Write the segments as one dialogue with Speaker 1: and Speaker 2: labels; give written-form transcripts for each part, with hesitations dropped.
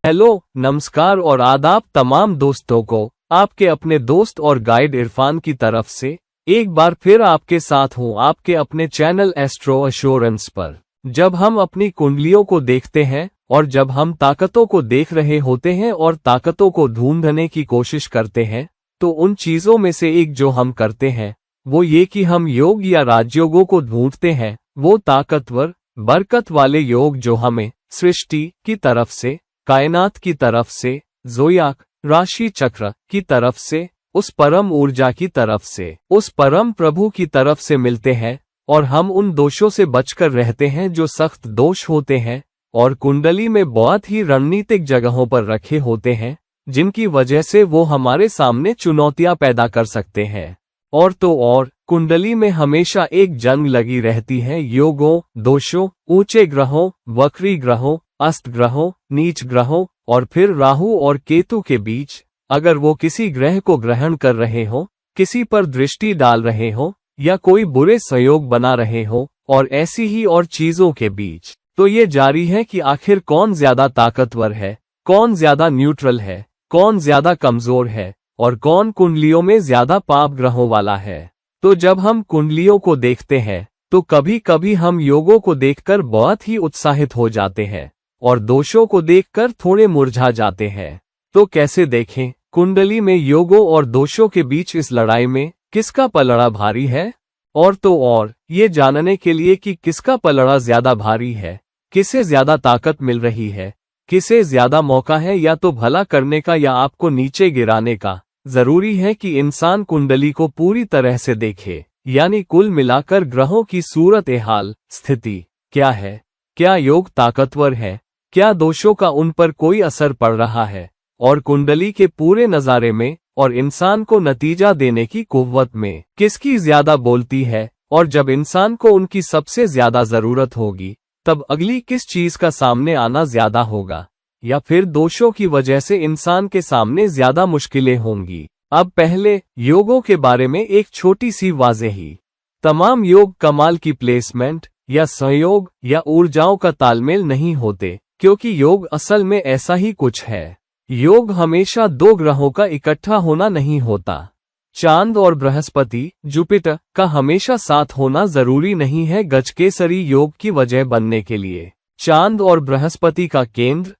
Speaker 1: Hello, नमस्कार और आदाब तमाम दोस्तों को। आपके अपने दोस्त और गाइड इरफान की तरफ से एक बार फिर आपके साथ हूँ आपके अपने चैनल एस्ट्रो एश्योरेंस पर। जब हम अपनी कुंडलियों को देखते हैं और जब हम ताकतों को देख रहे होते हैं और ताकतों को ढूंढने की कोशिश करते हैं, तो उन चीजों में से एक जो हम करते हैं वो ये कि हम योग या राजयोगों को ढूंढते हैं। वो ताकतवर बरकत वाले योग जो हमें सृष्टि की तरफ से, कायनात की तरफ से, ज़ोयाक राशि चक्र की तरफ से, उस परम ऊर्जा की तरफ से, उस परम प्रभु की तरफ से मिलते हैं। और हम उन दोषों से बचकर रहते हैं जो सख्त दोष होते हैं और कुंडली में बहुत ही रणनीतिक जगहों पर रखे होते हैं, जिनकी वजह से वो हमारे सामने चुनौतियां पैदा कर सकते हैं। और तो और कुंडली में हमेशा एक जंग लगी रहती है योगों, दोषों, ऊंचे ग्रहों, वक्री ग्रहों, अस्त ग्रहों, नीच ग्रहों और फिर राहु और केतु के बीच। अगर वो किसी ग्रह को ग्रहण कर रहे हो, किसी पर दृष्टि डाल रहे हो या कोई बुरे संयोग बना रहे हो और ऐसी ही और चीजों के बीच, तो ये जारी है कि आखिर कौन ज्यादा ताकतवर है, कौन ज्यादा न्यूट्रल है, कौन ज्यादा कमजोर है और कौन कुंडलियों में ज्यादा पाप ग्रहों वाला है। तो जब हम कुंडलियों को देखते हैं तो कभी कभी हम योगों को देखकर बहुत ही उत्साहित हो जाते हैं और दोषों को देखकर थोड़े मुरझा जाते हैं। तो कैसे देखें कुंडली में योगों और दोषों के बीच इस लड़ाई में किसका पलड़ा भारी है? और तो और ये जानने के लिए कि किसका पलड़ा ज्यादा भारी है, किसे ज्यादा ताकत मिल रही है, किसे ज्यादा मौका है या तो भला करने का या आपको नीचे गिराने का, जरूरी है कि इंसान कुंडली को पूरी तरह से देखे। यानी कुल मिलाकर ग्रहों की सूरत हाल स्थिति क्या है, क्या योग ताकतवर है, क्या दोषों का उन पर कोई असर पड़ रहा है, और कुंडली के पूरे नज़ारे में और इंसान को नतीजा देने की कुव्वत में किसकी ज्यादा बोलती है। और जब इंसान को उनकी सबसे ज्यादा जरूरत होगी तब अगली किस चीज का सामने आना ज्यादा होगा, या फिर दोषों की वजह से इंसान के सामने ज्यादा मुश्किलें होंगी। अब पहले योगों के बारे में एक छोटी सी वाज़ेही। तमाम योग कमाल की प्लेसमेंट या संयोग या ऊर्जाओं का तालमेल नहीं होते, क्योंकि योग असल में ऐसा ही कुछ है। योग हमेशा दो ग्रहों का इकट्ठा होना नहीं होता। चांद और बृहस्पति जुपिटर का हमेशा साथ होना जरूरी नहीं है गजकेसरी योग की वजह बनने के लिए। चांद और बृहस्पति का केंद्र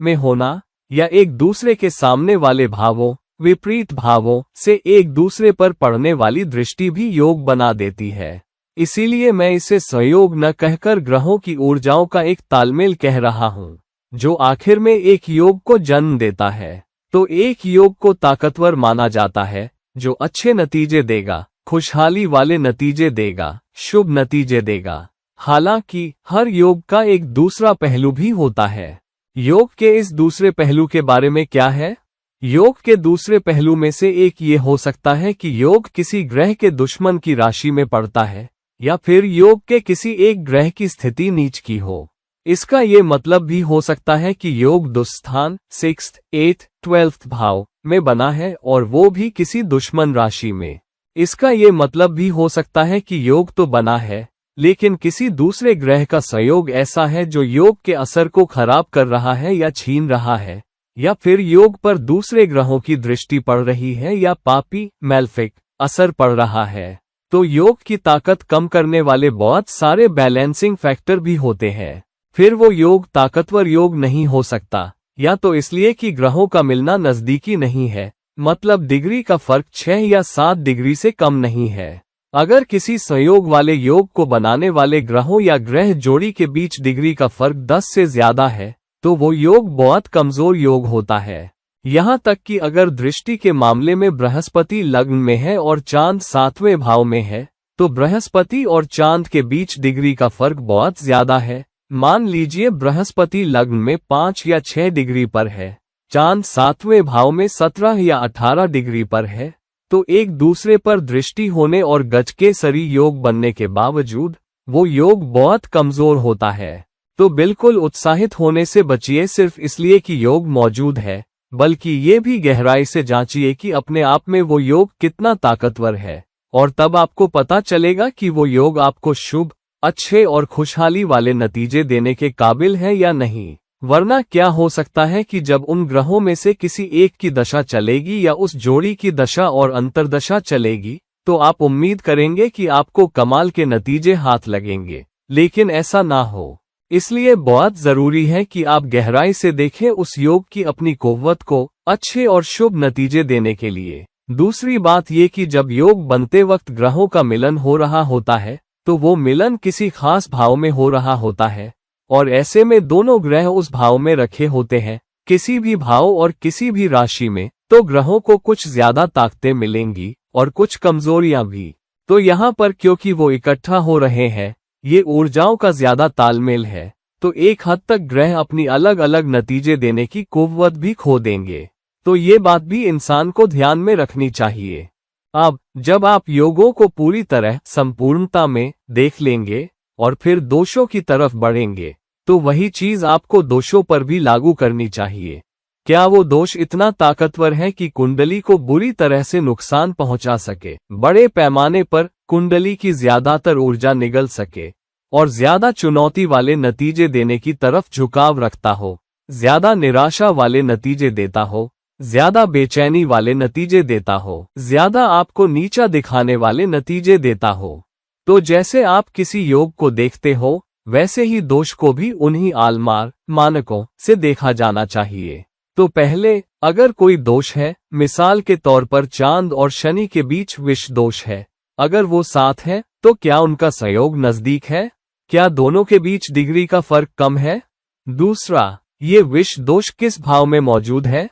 Speaker 1: में होना या एक दूसरे के सामने वाले भावों, विपरीत भावों से एक दूसरे पर पड़ने वाली दृष्टि भी योग बना देती है। इसीलिए मैं इसे संयोग न कहकर ग्रहों की ऊर्जाओं का एक तालमेल कह रहा हूँ, जो आखिर में एक योग को जन्म देता है। तो एक योग को ताकतवर माना जाता है जो अच्छे नतीजे देगा, खुशहाली वाले नतीजे देगा, शुभ नतीजे देगा। हालांकि हर योग का एक दूसरा पहलू भी होता है। योग के इस दूसरे पहलू के बारे में क्या है? योग के दूसरे पहलू में से एक ये हो सकता है कि योग किसी ग्रह के दुश्मन की राशि में पड़ता है, या फिर योग के किसी एक ग्रह की स्थिति नीच की हो। इसका ये मतलब भी हो सकता है कि योग दुस्थान 6th, 8th, 12th भाव में बना है और वो भी किसी दुश्मन राशि में। इसका ये मतलब भी हो सकता है कि योग तो बना है, लेकिन किसी दूसरे ग्रह का संयोग ऐसा है जो योग के असर को खराब कर रहा है या छीन रहा है, या फिर योग पर दूसरे ग्रहों की दृष्टि पड़ रही है या पापी मैल्फिक असर पड़ रहा है। तो योग की ताकत कम करने वाले बहुत सारे बैलेंसिंग फैक्टर भी होते हैं। फिर वो योग ताकतवर योग नहीं हो सकता, या तो इसलिए कि ग्रहों का मिलना नजदीकी नहीं है, मतलब डिग्री का फर्क 6 या 7 डिग्री से कम नहीं है। अगर किसी संयोग वाले योग को बनाने वाले ग्रहों या ग्रह जोड़ी के बीच डिग्री का फर्क 10 से ज्यादा है, तो वो योग बहुत कमजोर योग होता है। यहाँ तक कि अगर दृष्टि के मामले में बृहस्पति लग्न में है और चांद 7वें भाव में है, तो बृहस्पति और चांद के बीच डिग्री का फर्क बहुत ज्यादा है। मान लीजिए बृहस्पति लग्न में 5 या 6 डिग्री पर है, चांद 7वें भाव में 17 या 18 डिग्री पर है, तो एक दूसरे पर दृष्टि होने और गजकेसरी योग बनने के बावजूद वो योग बहुत कमजोर होता है। तो बिल्कुल उत्साहित होने से बचिए सिर्फ इसलिए कि योग मौजूद है, बल्कि ये भी गहराई से जांचिए कि अपने आप में वो योग कितना ताकतवर है, और तब आपको पता चलेगा कि वो योग आपको शुभ, अच्छे और खुशहाली वाले नतीजे देने के काबिल है या नहीं। वरना क्या हो सकता है कि जब उन ग्रहों में से किसी एक की दशा चलेगी या उस जोड़ी की दशा और अंतर्दशा चलेगी, तो आप उम्मीद करेंगे कि आपको कमाल के नतीजे हाथ लगेंगे, लेकिन ऐसा ना हो। इसलिए बहुत जरूरी है कि आप गहराई से देखें उस योग की अपनी कुव्वत को, अच्छे और शुभ नतीजे देने के लिए। दूसरी बात यह कि जब योग बनते वक्त ग्रहों का मिलन हो रहा होता है, तो वो मिलन किसी खास भाव में हो रहा होता है, और ऐसे में दोनों ग्रह उस भाव में रखे होते हैं, किसी भी भाव और किसी भी राशि में, तो ग्रहों को कुछ ज्यादा ताकतें मिलेंगी और कुछ कमजोरियां भी। तो यहाँ पर क्योंकि वो इकट्ठा हो रहे हैं, ये ऊर्जाओं का ज्यादा तालमेल है, तो एक हद तक ग्रह अपनी अलग अलग नतीजे देने की कुव्वत भी खो देंगे। तो ये बात भी इंसान को ध्यान में रखनी चाहिए। अब जब आप योगों को पूरी तरह संपूर्णता में देख लेंगे और फिर दोषों की तरफ बढ़ेंगे, तो वही चीज आपको दोषों पर भी लागू करनी चाहिए। क्या वो दोष इतना ताकतवर है कि कुंडली को बुरी तरह से नुकसान पहुंचा सके, बड़े पैमाने पर कुंडली की ज्यादातर ऊर्जा निगल सके और ज्यादा चुनौती वाले नतीजे देने की तरफ झुकाव रखता हो, ज्यादा निराशा वाले नतीजे देता हो, ज्यादा बेचैनी वाले नतीजे देता हो, ज्यादा आपको नीचा दिखाने वाले नतीजे देता हो? तो जैसे आप किसी योग को देखते हो, वैसे ही दोष को भी उन्हीं आलमार मानकों से देखा जाना चाहिए। तो पहले, अगर कोई दोष है, मिसाल के तौर पर चांद और शनि के बीच विष दोष है, अगर वो साथ है, तो क्या उनका संयोग नजदीक है? क्या दोनों के बीच डिग्री का फर्क कम है? दूसरा, ये विष दोष किस भाव में मौजूद है?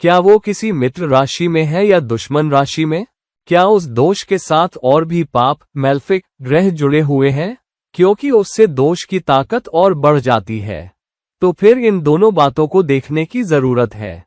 Speaker 1: क्या वो किसी मित्र राशि में है या दुश्मन राशि में? क्या उस दोष के साथ और भी पाप, मैल्फिक ग्रह जुड़े हुए हैं? क्योंकि उससे दोष की ताकत और बढ़ जाती है। तो फिर इन दोनों बातों को देखने की जरूरत है।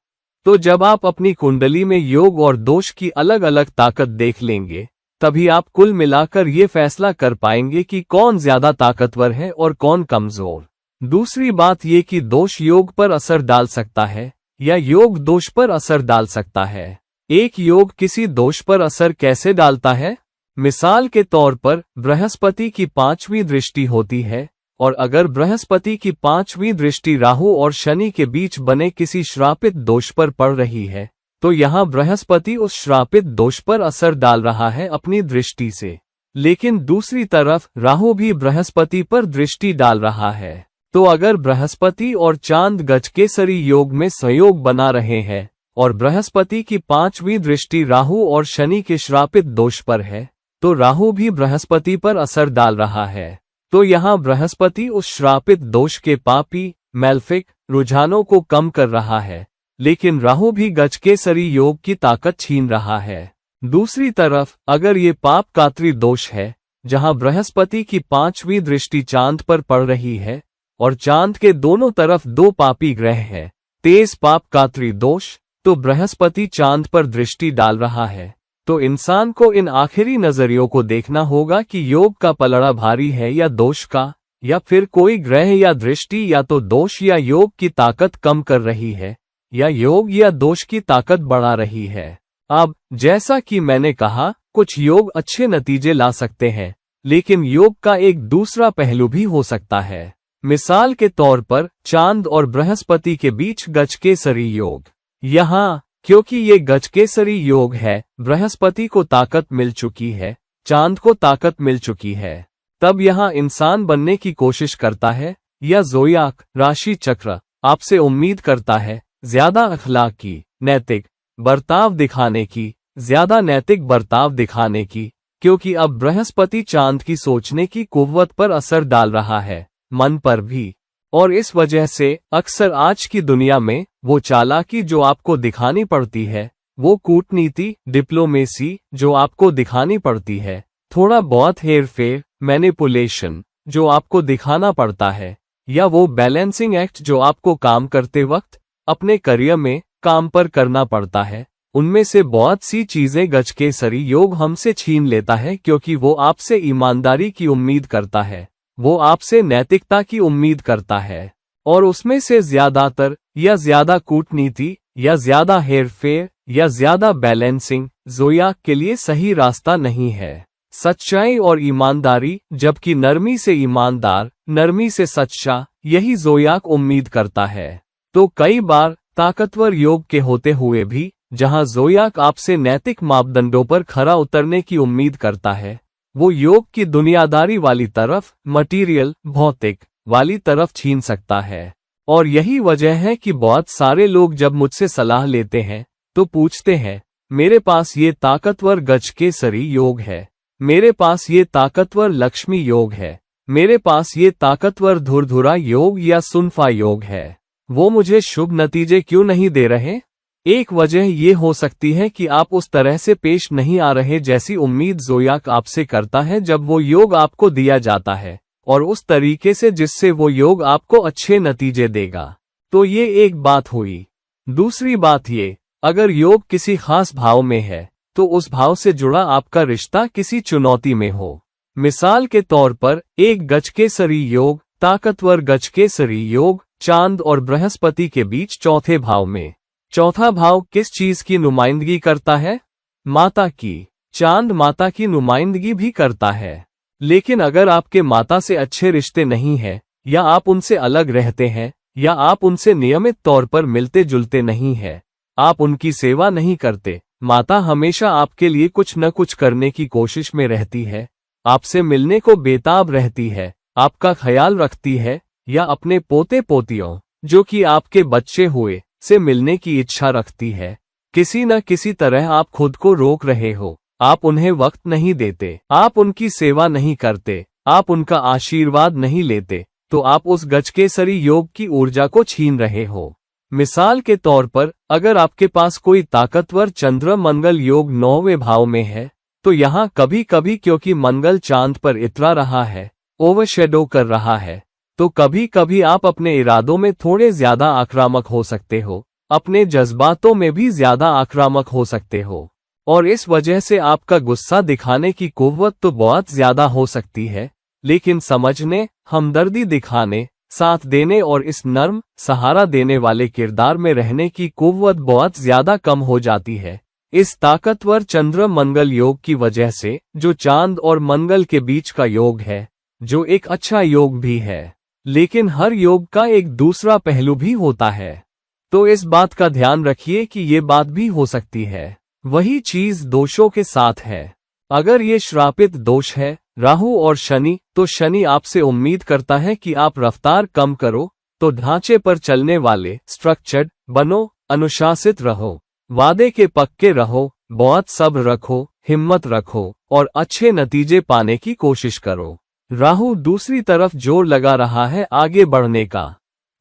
Speaker 1: तो जब आप अपनी कुंडली में योग और दोष की अलग अलग ताकत देख लेंगे, तभी आप कुल मिलाकर ये फैसला कर पाएंगे कि कौन ज्यादा ताकतवर है और कौन कमजोर। दूसरी बात ये कि दोष योग पर असर डाल सकता है या योग दोष पर असर डाल सकता है। एक योग किसी दोष पर असर कैसे डालता है? मिसाल के तौर पर बृहस्पति की 5वीं दृष्टि होती है, और अगर बृहस्पति की 5वीं दृष्टि राहु और शनि के बीच बने किसी श्रापित दोष पर पड़ रही है, तो यहाँ बृहस्पति उस श्रापित दोष पर असर डाल रहा है अपनी दृष्टि से। लेकिन दूसरी तरफ राहु भी बृहस्पति पर दृष्टि डाल रहा है। तो अगर बृहस्पति और चांद गजकेसरी योग में संयोग बना रहे हैं और बृहस्पति की 5वीं दृष्टि राहु और शनि के श्रापित दोष पर है, तो राहु भी बृहस्पति पर असर डाल रहा है। तो यहाँ बृहस्पति उस श्रापित दोष के पापी, मैल्फिक रुझानों को कम कर रहा है, लेकिन राहु भी गजकेसरी योग की ताकत छीन रहा है। दूसरी तरफ अगर ये पाप कात्री दोष है, जहाँ बृहस्पति की 5वीं दृष्टि चांद पर पड़ रही है और चांद के दोनों तरफ 2 पापी ग्रह हैं, तेज पाप कात्री दोष, तो बृहस्पति चांद पर दृष्टि डाल रहा है। तो इंसान को इन आखिरी नजरियों को देखना होगा कि योग का पलड़ा भारी है या दोष का, या फिर कोई ग्रह या दृष्टि या तो दोष या योग की ताकत कम कर रही है, या योग या दोष की ताकत बढ़ा रही है। अब जैसा कि मैंने कहा, कुछ योग अच्छे नतीजे ला सकते हैं, लेकिन योग का एक दूसरा पहलू भी हो सकता है। मिसाल के तौर पर चांद और बृहस्पति के बीच गजकेसरी योग। यहाँ क्योंकि ये गजकेसरी योग है, बृहस्पति को ताकत मिल चुकी है, चांद को ताकत मिल चुकी है, तब यहाँ इंसान बनने की कोशिश करता है या ज़ोदियाक राशि चक्र आपसे उम्मीद करता है ज्यादा अखलाकी, नैतिक बर्ताव दिखाने की, ज्यादा नैतिक बर्ताव दिखाने की, क्योंकि अब बृहस्पति चांद की सोचने की कुव्वत पर असर डाल रहा है, मन पर भी। और इस वजह से अक्सर आज की दुनिया में वो चालाकी जो आपको दिखानी पड़ती है, वो कूटनीति, डिप्लोमेसी जो आपको दिखानी पड़ती है, थोड़ा बहुत हेरफेर, मैनिपुलेशन जो आपको दिखाना पड़ता है, या वो बैलेंसिंग एक्ट जो आपको काम करते वक्त अपने करियर में काम पर करना पड़ता है, उनमें से बहुत सी चीजें गजकेसरी योग हमसे छीन लेता है, क्योंकि वो आपसे ईमानदारी की उम्मीद करता है, वो आपसे नैतिकता की उम्मीद करता है, और उसमें से ज्यादातर या ज्यादा कूटनीति या ज्यादा हेरफेर या ज्यादा बैलेंसिंग ज़ोदियाक के लिए सही रास्ता नहीं है। सच्चाई और ईमानदारी, जबकि नरमी से ईमानदार नरमी से सच्चा, यही ज़ोयाक उम्मीद करता है। तो कई बार ताकतवर योग के होते हुए भी जहां ज़ोयाक आपसे नैतिक मापदंडों पर खरा उतरने की उम्मीद करता है, वो योग की दुनियादारी वाली तरफ, मटीरियल, भौतिक वाली तरफ छीन सकता है। और यही वजह है कि बहुत सारे लोग जब मुझसे सलाह लेते हैं तो पूछते हैं, मेरे पास ये ताकतवर गजकेसरी योग है, मेरे पास ये ताकतवर लक्ष्मी योग है, मेरे पास ये ताकतवर धुरधुरा योग या सुनफा योग है, वो मुझे शुभ नतीजे क्यों नहीं दे रहे? एक वजह ये हो सकती है कि आप उस तरह से पेश नहीं आ रहे जैसी उम्मीद ज़ोयाक आपसे करता है जब वो योग आपको दिया जाता है, और उस तरीके से जिससे वो योग आपको अच्छे नतीजे देगा। तो ये एक बात हुई। दूसरी बात ये, अगर योग किसी खास भाव में है तो उस भाव से जुड़ा आपका रिश्ता किसी चुनौती में हो। मिसाल के तौर पर एक गजकेसरी योग, ताकतवर गजकेसरी योग चांद और बृहस्पति के बीच चौथे भाव में। चौथा भाव किस चीज की नुमाइंदगी करता है? माता की। चांद माता की नुमाइंदगी भी करता है। लेकिन अगर आपके माता से अच्छे रिश्ते नहीं हैं, या आप उनसे अलग रहते हैं, या आप उनसे नियमित तौर पर मिलते जुलते नहीं हैं, आप उनकी सेवा नहीं करते, माता हमेशा आपके लिए कुछ न कुछ करने की कोशिश में रहती है, आपसे मिलने को बेताब रहती है, आपका ख्याल रखती है, या अपने पोते पोतियों, जो कि आपके बच्चे हुए, से मिलने की इच्छा रखती है, किसी न किसी तरह आप खुद को रोक रहे हो, आप उन्हें वक्त नहीं देते, आप उनकी सेवा नहीं करते, आप उनका आशीर्वाद नहीं लेते, तो आप उस गजकेसरी योग की ऊर्जा को छीन रहे हो। मिसाल के तौर पर, अगर आपके पास कोई ताकतवर चंद्र मंगल योग 9वें भाव में है, तो यहाँ कभी कभी क्योंकि मंगल चांद पर इतरा रहा है, ओवरशैडो कर रहा है, तो कभी कभी आप अपने इरादों में थोड़े ज्यादा आक्रामक हो सकते हो, अपने जज्बातों में भी ज्यादा आक्रामक हो सकते हो, और इस वजह से आपका गुस्सा दिखाने की कुव्वत तो बहुत ज्यादा हो सकती है, लेकिन समझने, हमदर्दी दिखाने, साथ देने और इस नर्म, सहारा देने वाले किरदार में रहने की कुव्वत बहुत ज्यादा कम हो जाती है, इस ताकतवर चंद्र मंगल योग की वजह से, जो चांद और मंगल के बीच का योग है, जो एक अच्छा योग भी है। लेकिन हर योग का एक दूसरा पहलू भी होता है, तो इस बात का ध्यान रखिए कि ये बात भी हो सकती है। वही चीज दोषों के साथ है। अगर ये श्रापित दोष है, राहु और शनि, तो शनि आपसे उम्मीद करता है कि आप रफ्तार कम करो, तो ढांचे पर चलने वाले, स्ट्रक्चर्ड बनो, अनुशासित रहो, वादे के पक्के रहो, बहुत सब्र रखो, हिम्मत रखो, और अच्छे नतीजे पाने की कोशिश करो। राहु दूसरी तरफ जोर लगा रहा है आगे बढ़ने का,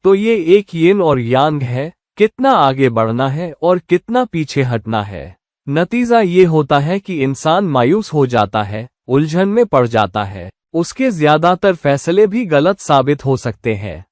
Speaker 1: तो ये एक यिन और यांग है, कितना आगे बढ़ना है और कितना पीछे हटना है। नतीजा ये होता है कि इंसान मायूस हो जाता है, उलझन में पड़ जाता है, उसके ज्यादातर फैसले भी गलत साबित हो सकते हैं।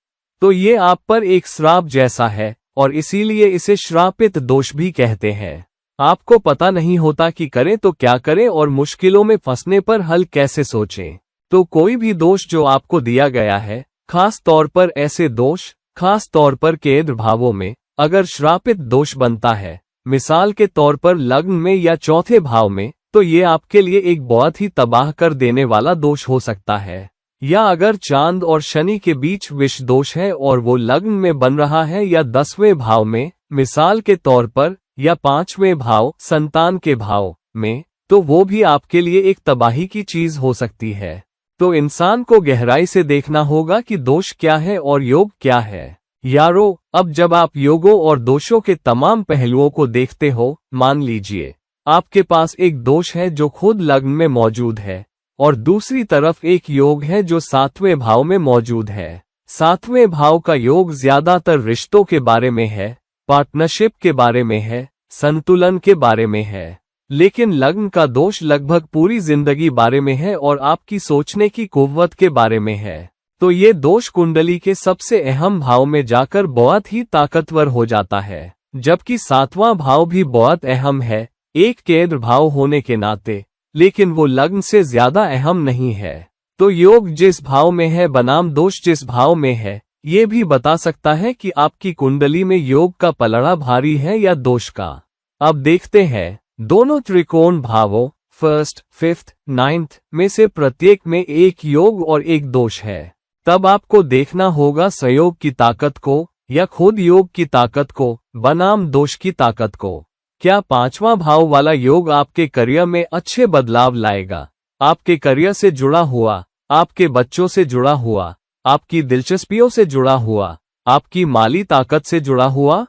Speaker 1: तो ये आप पर एक श्राप जैसा है, और इसीलिए इसे श्रापित दोष भी कहते हैं। आपको पता नहीं होता कि करें तो क्या करें और मुश्किलों में फंसने पर हल कैसे सोचें। तो कोई भी दोष जो आपको दिया गया है, खास तौर पर ऐसे दोष, खास तौर पर केंद्र भावों में, अगर श्रापित दोष बनता है, मिसाल के तौर पर लग्न में या चौथे भाव में, तो ये आपके लिए एक बहुत ही तबाह कर देने वाला दोष हो सकता है। या अगर चांद और शनि के बीच विष दोष है और वो लग्न में बन रहा है या 10वें भाव में, मिसाल के तौर पर, या 5वें भाव, संतान के भाव में, तो वो भी आपके लिए एक तबाही की चीज हो सकती है। तो इंसान को गहराई से देखना होगा कि दोष क्या है और योग क्या है। यारो, अब जब आप योगों और दोषों के तमाम पहलुओं को देखते हो, मान लीजिए आपके पास एक दोष है जो खुद लग्न में मौजूद है, और दूसरी तरफ एक योग है जो 7वें भाव में मौजूद है। 7वें भाव का योग ज्यादातर रिश्तों के बारे में है, पार्टनरशिप के बारे में है, संतुलन के बारे में है। लेकिन लग्न का दोष लगभग पूरी जिंदगी बारे में है और आपकी सोचने की कुव्वत के बारे में है। तो ये दोष कुंडली के सबसे अहम भाव में जाकर बहुत ही ताकतवर हो जाता है, जबकि 7वां भाव भी बहुत अहम है, एक केंद्र भाव होने के नाते, लेकिन वो लग्न से ज्यादा अहम नहीं है। तो योग जिस भाव में है बनाम दोष जिस भाव में है, ये भी बता सकता है कि आपकी कुंडली में योग का पलड़ा भारी है या दोष का। अब देखते हैं, दोनों त्रिकोण भावों, 1st, 5th, 9th में से प्रत्येक में एक योग और एक दोष है। तब आपको देखना होगा संयोग की ताकत को या खुद योग की ताकत को बनाम दोष की ताकत को। क्या पांचवा भाव वाला योग आपके करियर में अच्छे बदलाव लाएगा? आपके करियर से जुड़ा हुआ, आपके बच्चों से जुड़ा हुआ, आपकी दिलचस्पियों से जुड़ा हुआ, आपकी माली ताकत से जुड़ा हुआ?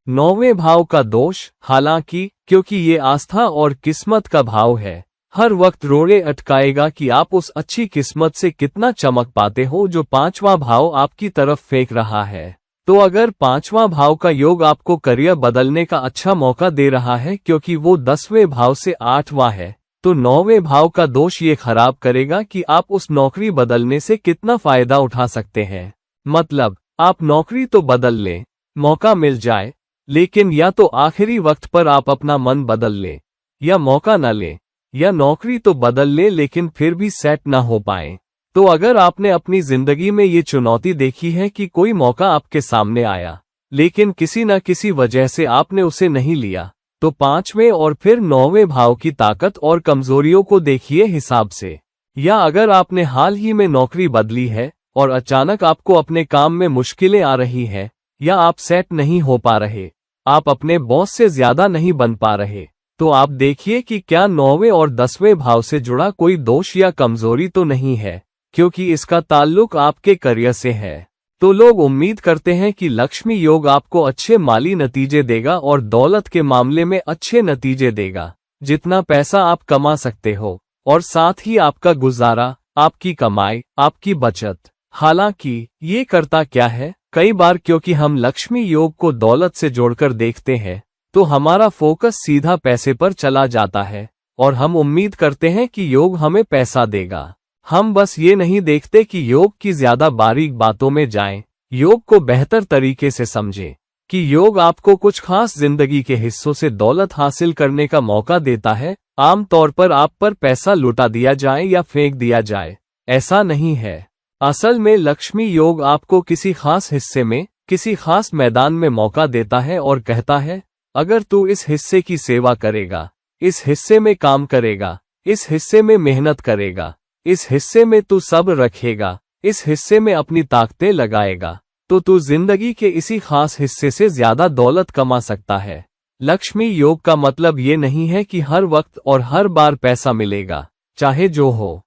Speaker 1: नौवें भाव का दोष, हालांकि क्योंकि ये आस्था और किस्मत का भाव है, हर वक्त रोड़े अटकाएगा कि आप उस अच्छी किस्मत से कितना चमक पाते हो जो पांचवा भाव आपकी तरफ फेंक रहा है। तो अगर पांचवा भाव का योग आपको करियर बदलने का अच्छा मौका दे रहा है क्योंकि वो 10वें भाव से 8वां है, तो 9वें भाव का दोष ये खराब करेगा कि आप उस नौकरी बदलने से कितना फायदा उठा सकते हैं। मतलब आप नौकरी तो बदल लें, मौका मिल जाए, लेकिन या तो आखिरी वक्त पर आप अपना मन बदल लें, या मौका न लें, या नौकरी तो बदल लें लेकिन फिर भी सेट ना हो पाए। तो अगर आपने अपनी जिंदगी में ये चुनौती देखी है कि कोई मौका आपके सामने आया, लेकिन किसी न किसी वजह से आपने उसे नहीं लिया, तो 5वें और फिर 9वें भाव की ताकत और कमजोरियों को देखिए हिसाब से। या अगर आपने हाल ही में नौकरी बदली है और अचानक आपको अपने काम में मुश्किलें आ रही है, या आप सेट नहीं हो पा रहे, आप अपने बॉस से ज्यादा नहीं बन पा रहे, तो आप देखिए कि क्या 9वें और 10वें भाव से जुड़ा कोई दोष या कमजोरी तो नहीं है, क्योंकि इसका ताल्लुक आपके करियर से है। तो लोग उम्मीद करते हैं कि लक्ष्मी योग आपको अच्छे माली नतीजे देगा और दौलत के मामले में अच्छे नतीजे देगा, जितना पैसा आप कमा सकते हो, और साथ ही आपका गुजारा, आपकी कमाई, आपकी बचत। हालांकि ये करता क्या है, कई बार क्योंकि हम लक्ष्मी योग को दौलत से जोड़कर देखते हैं, तो हमारा फोकस सीधा पैसे पर चला जाता है और हम उम्मीद करते हैं कि योग हमें पैसा देगा। हम बस ये नहीं देखते कि योग की ज्यादा बारीक बातों में जाएं, योग को बेहतर तरीके से समझें, कि योग आपको कुछ खास जिंदगी के हिस्सों से दौलत हासिल करने का मौका देता है। आमतौर पर आप पर पैसा लुटा दिया जाए या फेंक दिया जाए, ऐसा नहीं है। असल में लक्ष्मी योग आपको किसी खास हिस्से में, किसी खास मैदान में मौका देता है और कहता है, अगर तू इस हिस्से की सेवा करेगा, इस हिस्से में काम करेगा, इस हिस्से में मेहनत करेगा, इस हिस्से में तू सब्र रखेगा, इस हिस्से में अपनी ताकतें लगाएगा, तो तू जिंदगी के इसी खास हिस्से से ज्यादा दौलत कमा सकता है। लक्ष्मी योग का मतलब ये नहीं है कि हर वक्त और हर बार पैसा मिलेगा, चाहे जो हो।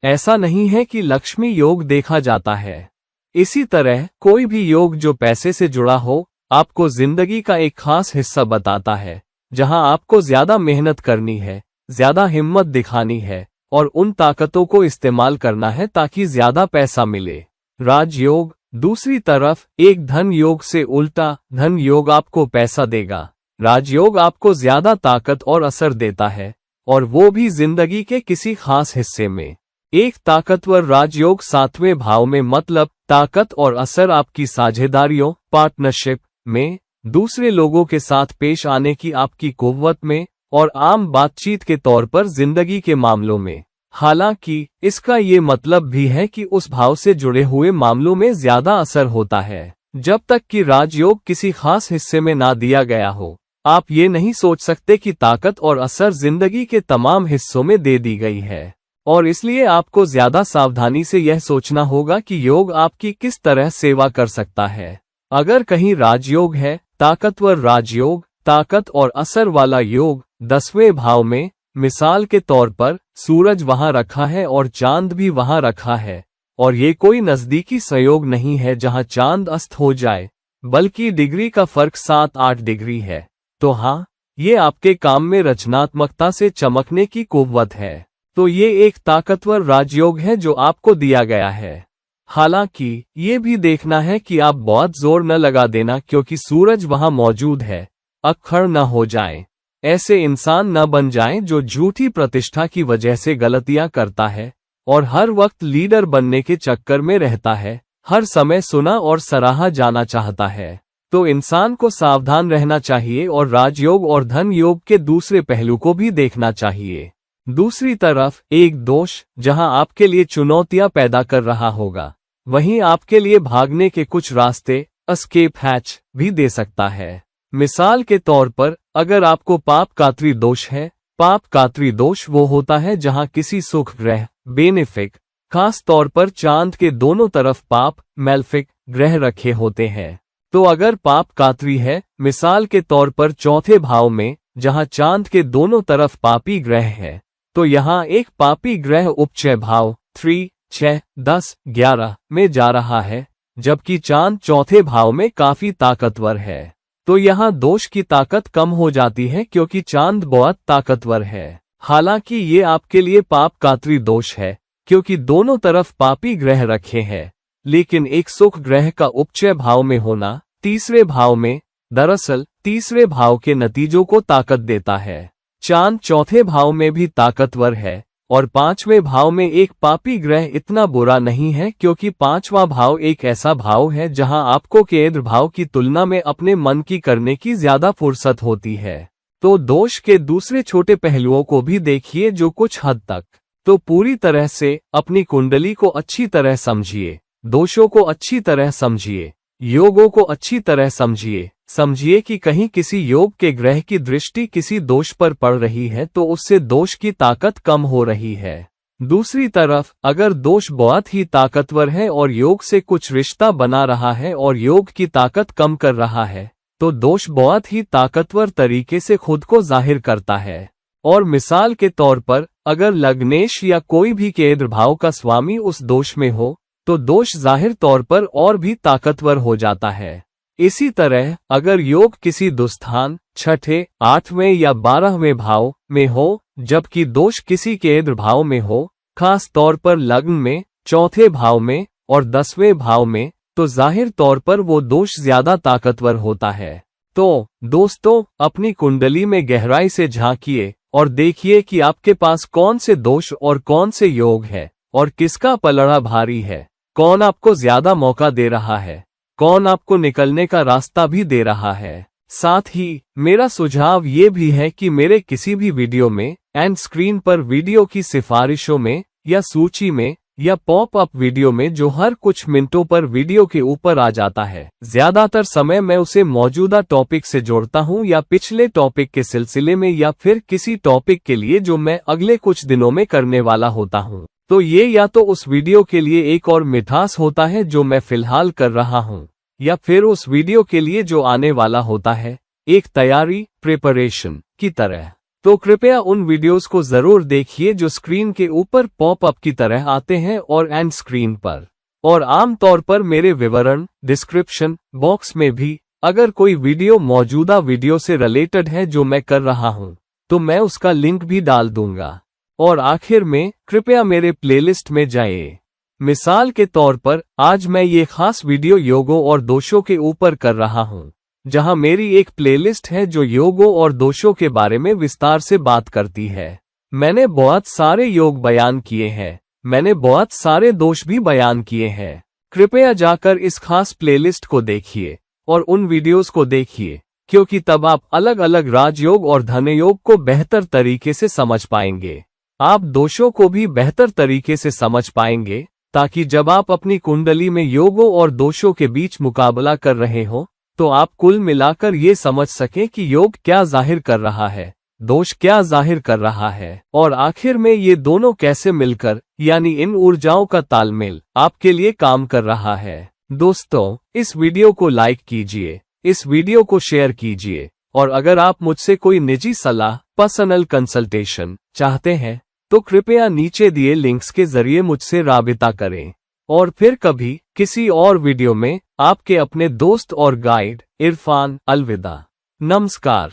Speaker 1: ऐसा नहीं है कि लक्ष्मी योग देखा जाता है। इसी तरह कोई भी योग जो पैसे से जुड़ा हो, आपको जिंदगी का एक खास हिस्सा बताता है, जहां आपको ज्यादा मेहनत करनी है, ज्यादा हिम्मत दिखानी है और उन ताकतों को इस्तेमाल करना है ताकि ज्यादा पैसा मिले। राजयोग दूसरी तरफ एक धन योग से उल्टा, धन योग आपको पैसा देगा, राजयोग आपको ज्यादा ताकत और असर देता है, और वो भी जिंदगी के किसी खास हिस्से में। एक ताकतवर राजयोग 7वें भाव में, मतलब ताकत और असर आपकी साझेदारियों, पार्टनरशिप में, दूसरे लोगों के साथ पेश आने की आपकी कुव्वत में, और आम बातचीत के तौर पर जिंदगी के मामलों में। हालांकि इसका ये मतलब भी है कि उस भाव से जुड़े हुए मामलों में ज्यादा असर होता है। जब तक कि राजयोग किसी खास हिस्से में ना दिया गया हो, आप ये नहीं सोच सकते कि ताकत और असर जिंदगी के तमाम हिस्सों में दे दी गई है, और इसलिए आपको ज्यादा सावधानी से यह सोचना होगा कि योग आपकी किस तरह सेवा कर सकता है। अगर कहीं राजयोग है, ताकतवर राजयोग, ताकत और असर वाला योग 10वें भाव में, मिसाल के तौर पर सूरज वहां रखा है और चांद भी वहां रखा है, और ये कोई नजदीकी संयोग नहीं है जहां चांद अस्त हो जाए, बल्कि डिग्री का फर्क 7-8 डिग्री है, तो हाँ, ये आपके काम में रचनात्मकता से चमकने की कुव्वत है। तो ये एक ताकतवर राजयोग है जो आपको दिया गया है। हालांकि ये भी देखना है कि आप बहुत जोर न लगा देना क्योंकि सूरज वहां मौजूद है, अक्खड़ न हो जाएं। ऐसे इंसान न बन जाएं जो झूठी प्रतिष्ठा की वजह से गलतियां करता है और हर वक्त लीडर बनने के चक्कर में रहता है, हर समय सुना और सराहा जाना चाहता है। तो इंसान को सावधान रहना चाहिए और राजयोग और धन योग के दूसरे पहलू को भी देखना चाहिए। दूसरी तरफ एक दोष जहां आपके लिए चुनौतियां पैदा कर रहा होगा, वहीं आपके लिए भागने के कुछ रास्ते, एस्केप हैच, भी दे सकता है। मिसाल के तौर पर, अगर आपको पापकात्री दोष है, पापकात्री दोष वो होता है जहां किसी सुख ग्रह, बेनिफिक, खास तौर पर चांद के दोनों तरफ पाप मैल्फिक ग्रह रखे होते हैं। तो अगर पाप कात्री है, मिसाल के तौर पर चौथे भाव में जहां चांद के दोनों तरफ पापी ग्रह है, तो यहाँ एक पापी ग्रह उपचय भाव 3, 6, 10, 11 में जा रहा है, जबकि चांद चौथे भाव में काफी ताकतवर है। तो यहाँ दोष की ताकत कम हो जाती है क्योंकि चांद बहुत ताकतवर है। हालांकि ये आपके लिए पाप कात्री दोष है क्योंकि दोनों तरफ पापी ग्रह रखे हैं, लेकिन एक सुख ग्रह का उपचय भाव में होना तीसरे भाव में दरअसल तीसरे भाव के नतीजों को ताकत देता है। चांद चौथे भाव में भी ताकतवर है और पांचवें भाव में एक पापी ग्रह इतना बुरा नहीं है क्योंकि पांचवा भाव एक ऐसा भाव है जहां आपको केंद्र भाव की तुलना में अपने मन की करने की ज्यादा फुर्सत होती है। तो दोष के दूसरे छोटे पहलुओं को भी देखिए जो कुछ हद तक तो पूरी तरह से अपनी कुंडली को अच्छी तरह समझिए, दोषों को अच्छी तरह समझिए, योगों को अच्छी तरह समझिए कि कहीं किसी योग के ग्रह की दृष्टि किसी दोष पर पड़ रही है तो उससे दोष की ताकत कम हो रही है। दूसरी तरफ अगर दोष बहुत ही ताकतवर है और योग से कुछ रिश्ता बना रहा है और योग की ताकत कम कर रहा है, तो दोष बहुत ही ताकतवर तरीके से खुद को जाहिर करता है। और मिसाल के तौर पर अगर लग्नेश या कोई भी केंद्र भाव का स्वामी उस दोष में हो तो दोष जाहिर तौर पर और भी ताकतवर हो जाता है। इसी तरह अगर योग किसी दुस्थान छठे, 8वें या 12वें भाव में हो जबकि दोष किसी केंद्र भाव में हो, खास तौर पर लग्न में, चौथे भाव में और 10वें भाव में, तो जाहिर तौर पर वो दोष ज्यादा ताकतवर होता है। तो दोस्तों, अपनी कुंडली में गहराई से झांकिए और देखिए कि आपके पास कौन से दोष और कौन से योग है और किसका पलड़ा भारी है, कौन आपको ज्यादा मौका दे रहा है, कौन आपको निकलने का रास्ता भी दे रहा है। साथ ही मेरा सुझाव ये भी है कि मेरे किसी भी वीडियो में एंड स्क्रीन पर वीडियो की सिफारिशों में या सूची में या पॉप अप वीडियो में जो हर कुछ मिनटों पर वीडियो के ऊपर आ जाता है, ज्यादातर समय मैं उसे मौजूदा टॉपिक से जोड़ता हूं या पिछले टॉपिक के सिलसिले में या फिर किसी टॉपिक के लिए जो मैं अगले कुछ दिनों में करने वाला होता हूं। तो ये या तो उस वीडियो के लिए एक और मिठास होता है जो मैं फिलहाल कर रहा हूं, या फिर उस वीडियो के लिए जो आने वाला होता है एक तैयारी प्रिपरेशन की तरह। तो कृपया उन वीडियोस को जरूर देखिए जो स्क्रीन के ऊपर पॉप अप की तरह आते हैं और एंड स्क्रीन पर, और आमतौर पर मेरे विवरण डिस्क्रिप्शन बॉक्स में भी अगर कोई वीडियो मौजूदा वीडियो से रिलेटेड है जो मैं कर रहा हूं तो मैं उसका लिंक भी डाल दूंगा। और आखिर में कृपया मेरे प्लेलिस्ट में जाइए। मिसाल के तौर पर आज मैं ये खास वीडियो योगों और दोषों के ऊपर कर रहा हूं, जहां मेरी एक प्लेलिस्ट है जो योगों और दोषों के बारे में विस्तार से बात करती है। मैंने बहुत सारे योग बयान किए हैं, मैंने बहुत सारे दोष भी बयान किए हैं। कृपया जाकर इस खास प्लेलिस्ट को देखिए और उन वीडियोस को देखिए, क्योंकि तब आप अलग अलग राजयोग और धनयोग को बेहतर तरीके से समझ पाएंगे। आप दोषों को भी बेहतर तरीके से समझ पाएंगे, ताकि जब आप अपनी कुंडली में योगों और दोषों के बीच मुकाबला कर रहे हो तो आप कुल मिलाकर ये समझ सकें कि योग क्या जाहिर कर रहा है, दोष क्या जाहिर कर रहा है, और आखिर में ये दोनों कैसे मिलकर यानी इन ऊर्जाओं का तालमेल आपके लिए काम कर रहा है। दोस्तों, इस वीडियो को लाइक कीजिए, इस वीडियो को शेयर कीजिए, और अगर आप मुझसे कोई निजी सलाह पर्सनल कंसल्टेशन चाहते हैं तो कृपया नीचे दिए लिंक्स के जरिए मुझसे राबिता करें। और फिर कभी किसी और वीडियो में आपके अपने दोस्त और गाइड इरफान। अलविदा। नमस्कार।